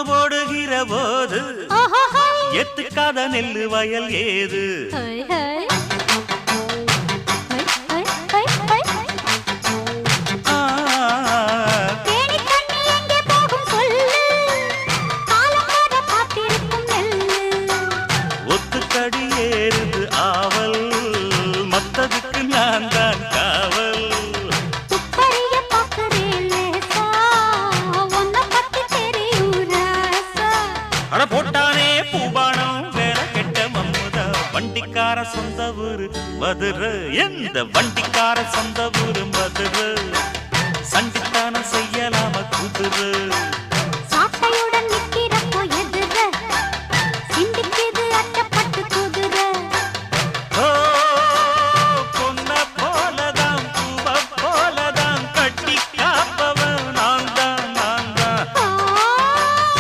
போடுகிற போது எத்துக்காத நெல்லு வயல் ஏது ஒத்துக்கடி ஏறுது ஆவல் மத்ததுக்கு நான் தான் காவல் அட போட்டானே பூபானம் வேற கெட்ட மம்முதா வண்டிக்கார சொந்த ஊரு மதுரை எந்த வண்டிக்கார சொந்த ஊரு மதுரை சண்டித்தான செய்யலாம குதிரை